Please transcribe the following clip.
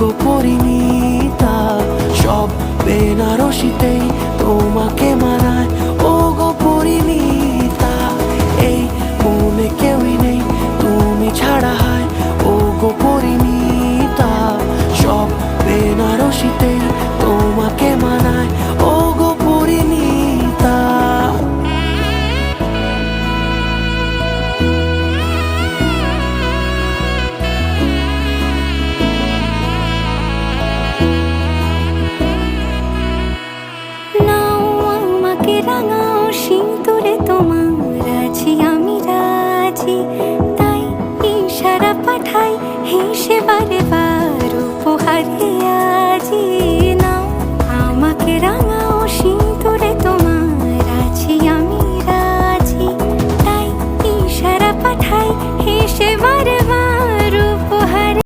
গো পরিণীতা, সব বেনারসিতেই তোমাকে মানায়। ও গো পরিণীতা, এই মনে কেউই নেই তুমি ছাড়া হয়। ও গো পরিণীতা, সব বেনারসিতেই তোমাকে মানায়। ও গো পরিণীতা। রাঙাও সিঁদুরে তোমার আছি আমি রাজি, তাই ইশারা পাঠাই হেসে বারে বার উপহারে আজি।